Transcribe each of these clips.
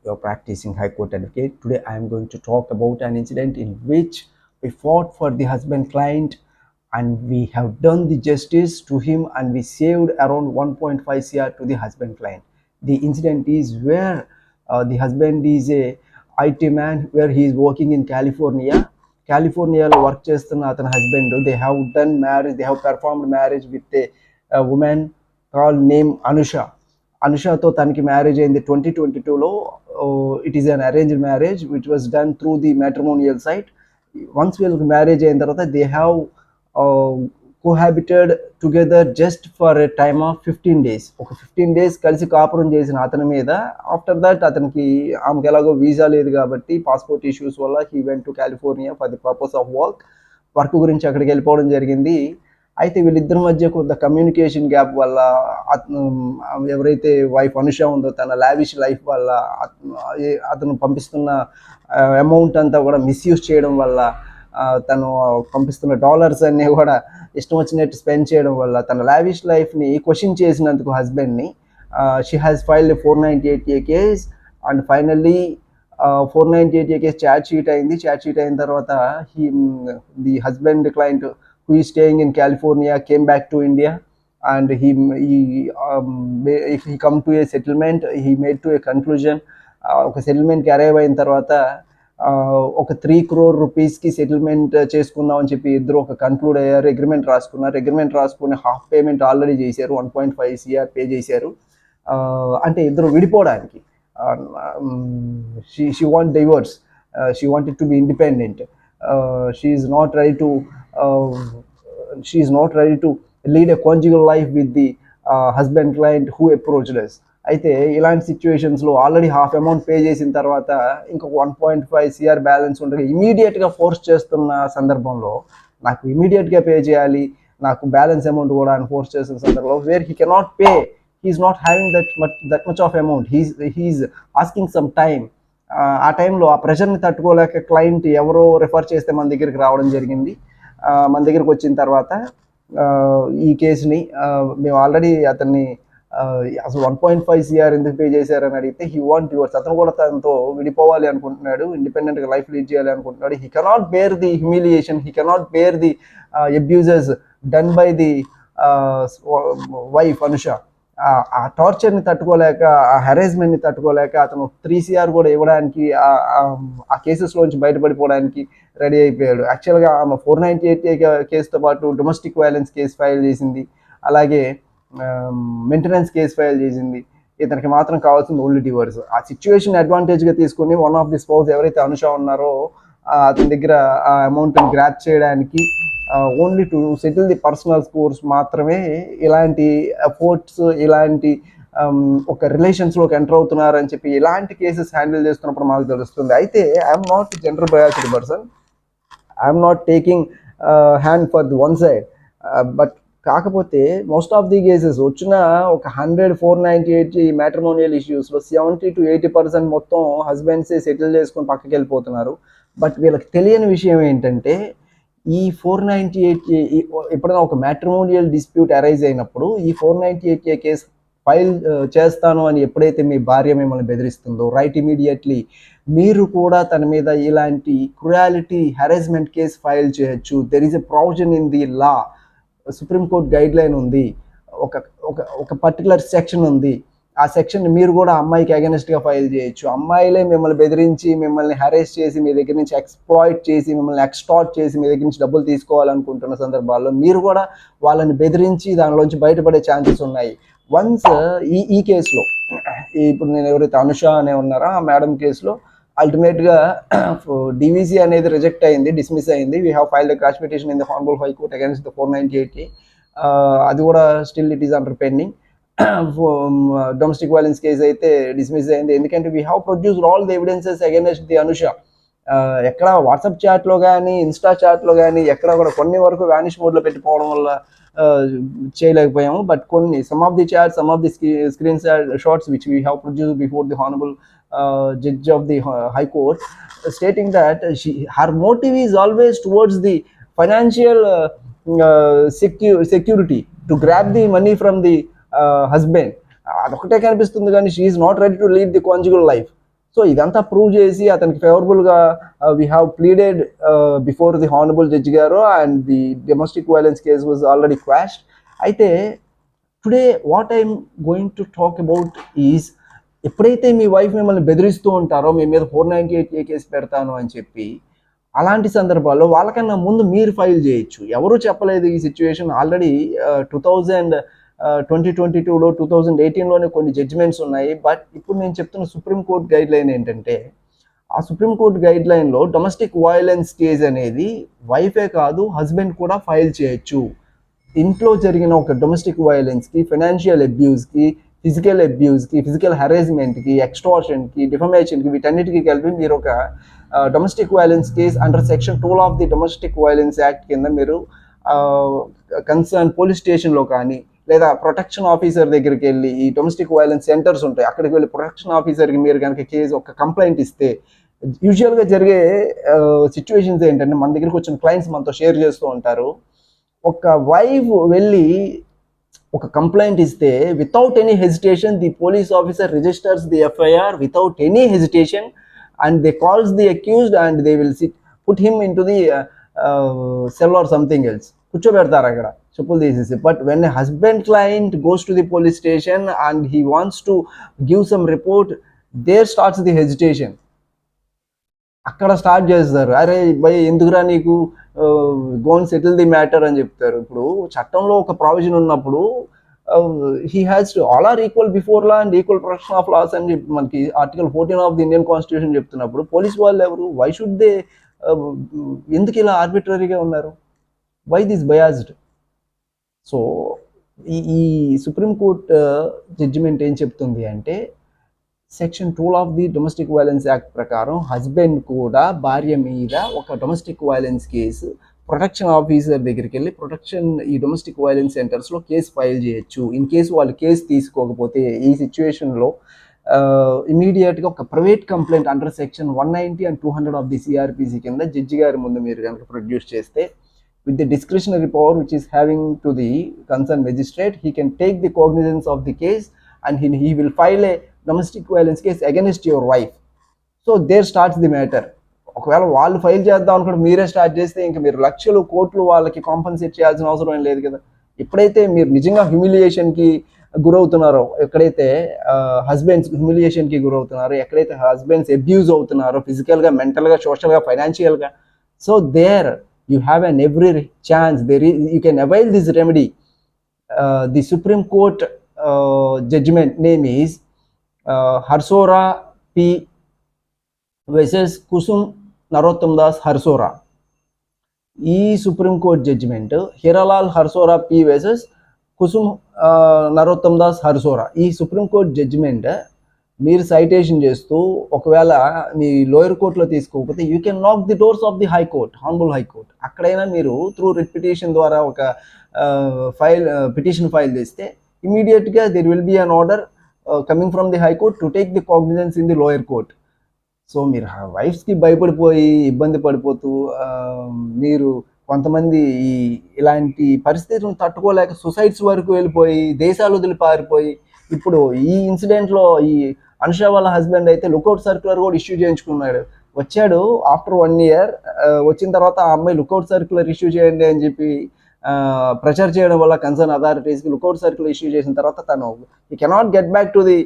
your practicing High Court advocate. Today I am going to talk about an incident in which we fought for the husband client and we have done the justice to him and we saved around 1.5 cr to the husband client. The incident is where the husband is a IT man where he is working in Californiaలో work చేస్తున్న అతని husband they have done marriage, they have performed marriage with a woman call name అనుషతో తనకి marriage అయింది 2022లో. It is an arranged marriage which was done through the matrimonial site. Once వీళ్ళకి marriage అయిన తర్వాత they have cohabited together just for a time of 15 days. ఒక 15 days కలిసి కాపురం చేసిన అతని మీద ఆఫ్టర్ దట్ అతనికి ఆమెకి ఎలాగో వీసా లేదు కాబట్టి పాస్పోర్ట్ ఇష్యూస్ వల్ల he went to California for the purpose of work గురించి అక్కడికి వెళ్ళిపోవడం జరిగింది. అయితే వీళ్ళిద్దరి మధ్య కొంత కమ్యూనికేషన్ గ్యాప్ వల్ల ఎవరైతే వైఫ్ అనుష ఉందో తన లావిష్ లైఫ్ వల్ల అతను పంపిస్తున్న అమౌంట్ అంతా కూడా మిస్యూజ్ చేయడం వల్ల, తను పంపిస్తున్న డాలర్స్ అన్నీ కూడా ఇష్టం వచ్చినట్టు స్పెండ్ చేయడం వల్ల తన లావిష్ లైఫ్ని క్వశ్చన్ చేసినందుకు హస్బెండ్ని she has filed 498A case and finally 498A case charge sheet అయింది. ఛార్జ్ షీట్ అయిన తర్వాత the husband client who is staying in California came back to India and he come to a settlement. He made to a conclusion. ఒక సెటిల్మెంట్కి arrive అయిన తర్వాత ఒక 3 crore రూపీస్కి settlement చేసుకుందాం అని చెప్పి ఇద్దరు ఒక కన్క్లూడ్ అయ్యారు. అగ్రిమెంట్ రాసుకుని హాఫ్ పేమెంట్ ఆల్రెడీ చేశారు, 1.5 CR పే చేశారు. అంటే ఇద్దరు విడిపోవడానికి she want divorce. She wanted to be independent. She is not ready to lead a conjugal life with the husband client who approached us. అయితే ఇలాంటి సిచ్యువేషన్స్లో ఆల్రెడీ హాఫ్ అమౌంట్ పే చేసిన తర్వాత ఇంకొక 1.5 CR బ్యాలెన్స్ ఉంటుంది. ఇమీడియట్గా ఫోర్స్ చేస్తున్న సందర్భంలో నాకు ఇమీడియట్గా పే చేయాలి, నాకు బ్యాలెన్స్ అమౌంట్ కూడా అని ఫోర్స్ చేస్తున్న సందర్భంలో where he cannot pay, he is not having that much of amount, he is asking some time. ఆ టైంలో ఆ ప్రెషర్ని తట్టుకోలేక క్లయింట్ ఎవరో రెఫర్ చేస్తే మన దగ్గరికి రావడం జరిగింది. మన దగ్గరికి వచ్చిన తర్వాత ఈ కేసుని మేము ఆల్రెడీ అతన్ని అసలు 1.5 CR ఎందుకు పే చేశారని అడిగితే హీ వాంట్ డివోర్స్. అతను కూడా తనతో విడిపోవాలి అనుకుంటున్నాడు, ఇండిపెండెంట్గా లైఫ్ లీడ్ చేయాలి అనుకుంటున్నాడు. He cannot bear the humiliation, he cannot bear the abuses done by the wife Anusha. ఆ టార్చర్ని తట్టుకోలేక, ఆ హెరాస్మెంట్ని తట్టుకోలేక అతను 3 CR కూడా ఇవ్వడానికి, ఆ కేసెస్లోంచి బయటపడిపోవడానికి రెడీ అయిపోయాడు. యాక్చువల్గా ఆమె 498A కేసుతో పాటు డొమెస్టిక్ వైలెన్స్ కేసు ఫైల్ చేసింది, అలాగే మెయింటెనెన్స్ కేసు ఫైల్ చేసింది. ఇతనికి మాత్రం కావాల్సింది ఓన్లీ డివోర్స్. ఆ సిచ్యువేషన్ అడ్వాంటేజ్గా తీసుకుని వన్ ఆఫ్ ది స్పౌస్ ఎవరైతే అనుష ఉన్నారో అతని దగ్గర ఆ అమౌంట్ని గ్రాప్ చేయడానికి only to settle the personal scores మాత్రమే ఇలాంటి ఎఫోర్ట్స్, ఇలాంటి ఒక రిలేషన్స్లోకి ఎంటర్ అవుతున్నారని చెప్పి ఇలాంటి కేసెస్ హ్యాండిల్ చేస్తున్నప్పుడు మాకు తెలుస్తుంది. అయితే I'm not gender biased person, I'm not taking hand for the one side, but కాకపోతే మోస్ట్ ఆఫ్ ది కేసెస్ వచ్చిన ఒక 498 మ్యాట్రిమోనియల్ ఇష్యూస్లో 70 to 80% మొత్తం హస్బెండ్సే సెటిల్ చేసుకొని పక్కకి వెళ్ళిపోతున్నారు. బట్ వీళ్ళకి తెలియని విషయం ఏంటంటే ఈ 498A ఎప్పుడైనా ఒక మ్యాట్రిమోనియల్ డిస్ప్యూట్ అరైజ్ అయినప్పుడు ఈ 498A కేసు ఫైల్ చేస్తాను అని ఎప్పుడైతే మీ భార్య మిమ్మల్ని బెదిరిస్తుందో రైట్ ఇమీడియట్లీ మీరు కూడా తన మీద ఇలాంటి క్రుయాలిటీ హెరాస్మెంట్ కేసు ఫైల్ చేయొచ్చు. There is a provision in the law, supreme court guide line ఉంది, ఒక పర్టికులర్ సెక్షన్ ఉంది. ఆ సెక్షన్ మీరు కూడా అమ్మాయికి అగెనిస్ట్గా ఫైల్ చేయొచ్చు. అమ్మాయిలే మిమ్మల్ని బెదిరించి, మిమ్మల్ని హెరాస్ చేసి, మీ దగ్గర నుంచి ఎక్స్ప్లాయిట్ చేసి, మిమ్మల్ని ఎక్స్టార్ట్ చేసి మీ దగ్గర నుంచి డబ్బులు తీసుకోవాలనుకుంటున్న సందర్భాల్లో మీరు కూడా వాళ్ళని బెదిరించి దానిలోంచి బయటపడే ఛాన్సెస్ ఉన్నాయి. వన్స్ ఈ కేసులో ఇప్పుడు నేను ఎవరైతే అనుష అనే ఉన్నారో ఆ మేడం కేసులో అల్టిమేట్గా డివిసి అనేది రిజెక్ట్ అయింది, డిస్మిస్ అయింది. We have filed crash petition in the honourable high court against the 498A. అది కూడా still it is under pending. Domestic violence case అయితే డిస్మిస్ అయింది, ఎందుకంటే we have produced all the evidences against the Anusha. ఎక్కడ WhatsApp చాట్లో కానీ, Insta చాట్లో కానీ ఎక్కడ కూడా కొన్ని వరకు వ్యానిష్ మోడ్లో పెట్టిపోవడం వల్ల చేయలేకపోయాము. బట్ కొన్ని some of the chats, some of the screenshots which we have produced before the honourable judge of the High Court, stating that her motive is always towards the financial security, to grab the money from the husband. అదొకటే కనిపిస్తుంది కానీ she is not ready to lead the conjugal life. So ఇదంతా prove చేసి అతనికి ఫేవరబుల్గా we have pleaded before the honourable judge గారు and the domestic violence case was already quashed. అయితే today what I'm going to talk about is, ఎప్పుడైతే మీ wife మిమ్మల్ని బెదిరిస్తూ ఉంటారో మీ మీద 498A కేసు పెడతాను అని చెప్పి, అలాంటి సందర్భాల్లో వాళ్ళకన్నా ముందు మీరు ఫైల్ చేయొచ్చు. ఎవరు చెప్పలేదు ఈ సిచ్యువేషన్. ఆల్రెడీ 2022లో 2018లోనే కొన్ని జడ్జిమెంట్స్ ఉన్నాయి. బట్ ఇప్పుడు నేను చెప్తున్న సుప్రీంకోర్టు గైడ్ లైన్ ఏంటంటే, ఆ సుప్రీంకోర్టు గైడ్ లైన్లో డొమెస్టిక్ వైలెన్స్ కేసు అనేది వైఫే కాదు హస్బెండ్ కూడా ఫైల్ చేయొచ్చు. ఇంట్లో జరిగిన ఒక డొమెస్టిక్ వైలెన్స్కి, ఫైనాన్షియల్ అబ్యూస్కి, ఫిజికల్ అబ్యూస్కి, ఫిజికల్ హెరాస్మెంట్కి, ఎక్స్టార్షన్కి, డిఫమేషన్కి, వీటన్నిటికీ కలిపి మీరు ఒక domestic violence case under section 12 of the domestic violence act కింద మీరు కన్సర్న్ పోలీస్ స్టేషన్లో కానీ లేదా ప్రొటెక్షన్ ఆఫీసర్ దగ్గరికి వెళ్ళి, ఈ డొమెస్టిక్ వైలెన్స్ సెంటర్స్ ఉంటాయి, అక్కడికి వెళ్ళి ప్రొటెక్షన్ ఆఫీసర్కి మీరు కనుక కేసు ఒక కంప్లైంట్ ఇస్తే, యూజువల్గా జరిగే సిచ్యువేషన్స్ ఏంటంటే, మన దగ్గరికి వచ్చిన క్లయింట్స్ మనతో షేర్ చేస్తూ ఉంటారు, ఒక వైఫ్ వెళ్ళి ఒక కంప్లైంట్ ఇస్తే without any hesitation the police officer registers the FIR without any hesitation and they calls the accused and they will put him into the cell or something else, కూర్చోబెడతారు అక్కడ చెప్పులు తీసేసి. But when a husband client goes to the police station and he wants to give some report, there starts the hesitation. అక్కడ start చేస్తారు, అరే భయ్ ఎందుకురా నీకు, గోన్ సెటిల్ ది మ్యాటర్ అని చెప్తారు. ఇప్పుడు చట్టంలో ఒక ప్రావిజన్ ఉన్నప్పుడు he has to all are equal before law and equal protection of laws అని చెప్పి మనకి article 14 of the Indian constitution చెప్తున్నప్పుడు, పోలీస్ వాళ్ళు ఎవరు, వై షుడ్ దే, ఎందుకు ఇలా ఆర్బిటరీగా ఉన్నారు, వై దిస్ బయాస్డ్? సో ఈ సుప్రీంకోర్టు జడ్జిమెంట్ ఏం చెప్తుంది అంటే, section 12 of the domestic violence act ప్రకారం హస్బెండ్ కూడా భార్య మీద ఒక domestic violence case protection officer దగ్గరికి వెళ్ళి ఈ డొమెస్టిక్ వైలెన్స్ సెంటర్స్లో కేసు ఫైల్ చేయొచ్చు. ఇన్ కేసు వాళ్ళు కేసు తీసుకోకపోతే ఈ సిచ్యువేషన్లో ఇమీడియట్గా ఒక private complaint under section 190 and 200 of the CrPC కింద జడ్జి గారి ముందు మీరు కనుక ప్రొడ్యూస్ చేస్తే, with the discretionary power which is having to the concerned magistrate, he can take the cognizance of the case and he will file a domestic violence case against your wife. So there starts the matter. ఒకవేళ వాళ్ళు file చేద్దాం అనుకుంటే మీరే start చేస్తే ఇంకా మీరు లక్షలు కోట్లు వాళ్ళకి కాంపన్సేట్ చేయాల్సిన అవసరం ఏం లేదు కదా. ఎప్పుడైతే మీరు నిజంగా హ్యూమిలియేషన్కి గురవుతున్నారో, ఎక్కడైతే హస్బెండ్స్ హ్యూమిలియేషన్కి గురవుతున్నారో, ఎక్కడైతే హస్బెండ్స్ అబ్యూజ్ అవుతున్నారో ఫిజికల్గా, మెంటల్గా, సోషల్గా, ఫైనాన్షియల్గా, so there you have an every chance, you can avail this remedy. The Supreme Court judgment name is Harsora P versus Kusum Narottam Das Harsora. ఈ supreme court judgement Hiralal Harsora P versus Kusum Narottam Das Harsora. ఈ supreme court judgement మీరు citation చేస్తూ ఒకవేళ మీ lower కోర్టులో తీసుకోకపోతే, you can knock the doors of the high court, honourable high court. అక్కడైనా మీరు త్రూ రిట్ పిటిషన్ ద్వారా ఒక పిటిషన్ ఫైల్ చేస్తే, ఇమీడియట్గా there will be an order coming from the high court to take the cognizance in the lower court. So మీరు వైఫ్స్కి భయపడిపోయి ఇబ్బంది పడిపోతూ, మీరు కొంతమంది ఇలాంటి పరిస్థితులను తట్టుకోలేక సుసైడ్స్ వరకు వెళ్ళిపోయి, దేశాలు వదిలి పారిపోయి, ఇప్పుడు ఈ ఇన్సిడెంట్లో ఈ అనుష వాళ్ళ హస్బెండ్ అయితే లుకౌట్ సర్క్యులర్ కూడా ఇష్యూ చేయించుకున్నాడు. వచ్చాడు ఆఫ్టర్ 1 year, వచ్చిన తర్వాత ఆ అమ్మాయి లుకౌట్ సర్క్యులర్ ఇష్యూ చేయండి అని చెప్పి ప్రెషర్ చేయడం వల్ల కన్సర్న్ అథారిటీస్కి లుకౌట్ సర్క్యులర్ ఇష్యూ చేసిన తర్వాత తను ఈ cannot get back to the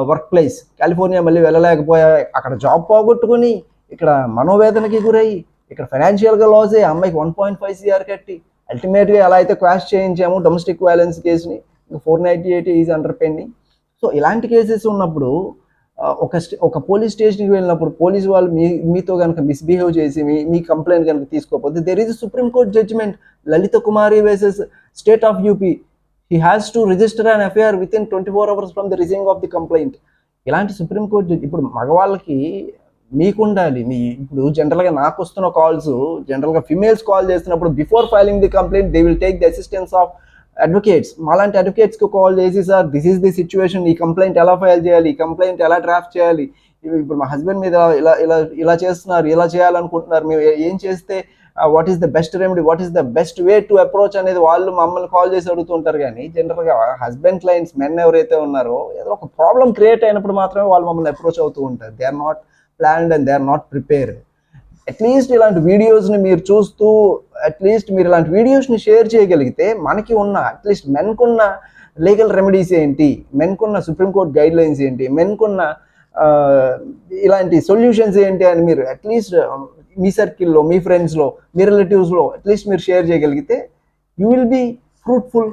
work place. California మళ్ళీ వెళ్ళలేకపోయా, అక్కడ జాబ్ పోగొట్టుకుని ఇక్కడ మనోవేదనకి గురయ్యి, ఇక్కడ ఫైనాన్షియల్గా లాస్ అయ్యి అమ్మాయికి 1.5 CR కట్టి అల్టిమేట్గా ఎలా అయితే క్వాష్ చేయించాము డొమెస్టిక్ వైలెన్స్ కేసుని, 498 ఈజ్ అండర్ పెండింగ్. సో ఇలాంటి కేసెస్ ఉన్నప్పుడు ఒక పోలీస్ స్టేషన్కి వెళ్ళినప్పుడు పోలీస్ వాళ్ళు మీతో కనుక మిస్బిహేవ్ చేసి మీ కంప్లైంట్ కనుక తీసుకోకపోతే, there is supreme court judgment Lalitha Kumari versus state of UP. He has to register an FIR within 24 hours from the receiving of the complaint. ఇలాంటి సుప్రీం కోర్ట్ ఇప్పుడు మగవాళ్ళకి మీకుండాలి. ఇప్పుడు జనరల్గా నాకు వస్తున్న కాల్స్, జనరల్గా ఫిమేల్స్ కాల్ చేస్తున్నప్పుడు before filing the complaint they will take the assistance of advocates. మాలాంటి అడ్వకేట్స్కి కాల్ చేసి, sir this is the situation, ఈ కంప్లైంట్ ఎలా ఫైల్ చేయాలి, ఈ కంప్లైంట్ ఎలా డ్రాఫ్ట్ చేయాలి, ఇప్పుడు మా హస్బెండ్ మీద ఇలా చేస్తున్నారు, ఇలా చేయాలనుకుంటున్నారు, మేము ఏం చేస్తే what is the best remedy, what is the best way to approach అనేది వాళ్ళు మమ్మల్ని కాల్ చేసి అడుగుతుంటారు. కానీ జనరల్గా హస్బెండ్ క్లయింట్స్ మెన్ ఎవరైతే ఉన్నారో ఏదో ఒక ప్రాబ్లం క్రియేట్ అయినప్పుడు మాత్రమే వాళ్ళు మమ్మల్ని అప్రోచ్ అవుతూ ఉంటారు. They are not planned and they are not prepared. At least ఇలాంటి వీడియోస్ని మీరు చూస్తూ అట్లీస్ట్ మీరు ఇలాంటి వీడియోస్ని షేర్ చేయగలిగితే మనకి ఉన్న అట్లీస్ట్ మెన్కున్న లీగల్ రెమెడీస్ ఏంటి, మెన్కున్న సుప్రీంకోర్టు గైడ్ లైన్స్ ఏంటి, మెన్కున్న ఇలాంటి సొల్యూషన్స్ ఏంటి అని మీరు అట్లీస్ట్ మీ సర్కిల్లో, మీ ఫ్రెండ్స్లో, మీ రిలేటివ్స్లో అట్లీస్ట్ మీరు షేర్ చేయగలిగితే యూ విల్ బీ ఫ్రూట్ఫుల్.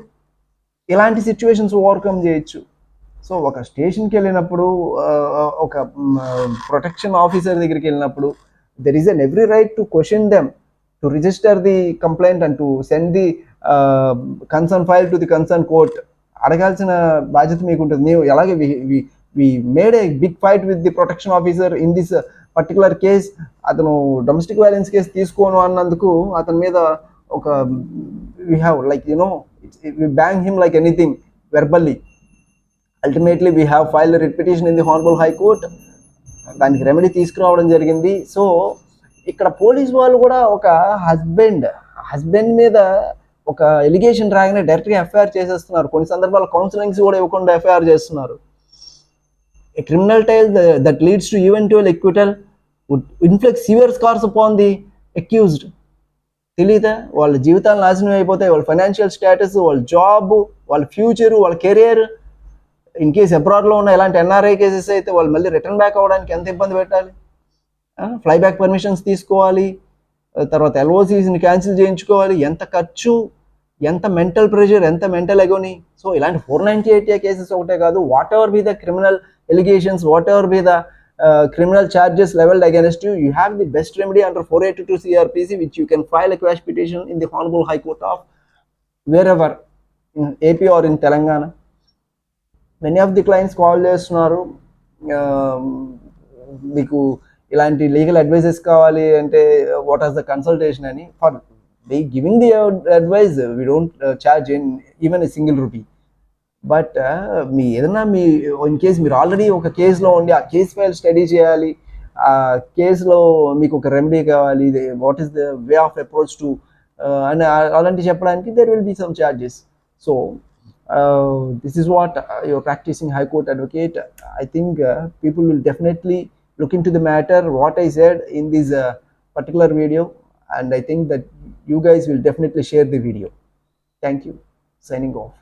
ఇలాంటి సిచ్యువేషన్స్ ఓవర్కమ్ చేయొచ్చు. సో ఒక స్టేషన్కి వెళ్ళినప్పుడు, ఒక ప్రొటెక్షన్ ఆఫీసర్ దగ్గరికి వెళ్ళినప్పుడు there is an every right to question them, to register the complaint and to send the concern file to the concerned court. అడగాల్సిన బాధ్యత మీకు ఉంటుంది. మేము ఎలాగే we made a big fight with the protection officer in this particular case. అతను domestic violence case తీసుకోను అన్నందుకు అతని మీద ఒక we have like we bang him like anything verbally. Ultimately we have filed a writ petition in the Honorable High Court. దానికి remedy తీసుకురావడం జరిగింది. So ఇక్కడ పోలీస్ వాళ్ళు కూడా ఒక హస్బెండ్ మీద ఒక ఎలిగేషన్ రాగానే డైరెక్ట్గా ఎఫ్ఐఆర్ చేసేస్తున్నారు. కొన్ని సందర్భాల్లో కౌన్సిలింగ్స్ కూడా ఇవ్వకుండా ఎఫ్ఐఆర్ చేస్తున్నారు. A criminal trial that leads to eventual acquittal would inflict severe scars upon the accused. తెలీదా? వాళ్ళ జీవితాలు నాశనం అయిపోతాయి, వాళ్ళ ఫైనాన్షియల్ స్టేటస్, వాళ్ళ జాబ్, వాళ్ళ ఫ్యూచర్, వాళ్ళ కెరియర్. ఇన్ కేసు అబ్రాడ్లో ఉన్న ఇలాంటి ఎన్ఆర్ఐ కేసెస్ అయితే వాళ్ళు మళ్ళీ రిటర్న్ బ్యాక్ అవ్వడానికి ఎంత ఇబ్బంది పెట్టాలి, ఫ్లై బ్యాక్ పర్మిషన్స్ తీసుకోవాలి, తర్వాత ఎల్ఓసీస్ని క్యాన్సిల్ చేయించుకోవాలి. ఎంత ఖర్చు, ఎంత మెంటల్ ప్రెషర్, ఎంత మెంటల్ ఎగోని. సో ఇలాంటి 498A కేసెస్ ఒకటే కాదు, what ever be the criminal allegations, what ever be the criminal charges leveled against you, you have the best remedy under 482 CRPC, which you can file a quash petition in the Honorable High Court of wherever in AP or in Telangana. Many of the clients call చేస్తున్నారు, మీకు ఇలాంటి legal advices కావాలి అంటే what is the consultation అని. For they giving the advice we don't charge even a single rupee. But మీ ఏదన్నా in case మీరు already ఒక కేసులో ఉండి ఆ కేస్ ఫైల్ స్టడీ చేయాలి, ఆ కేసులో మీకు ఒక రెమెడీ కావాలి, what is the way of approach to అని అలాంటి చెప్పడానికి there will be some charges. So this is what you're practicing High Court advocate. I think people will definitely look into the matter what I said in this particular video, and I think that you guys will definitely share the video. Thank you. Signing off.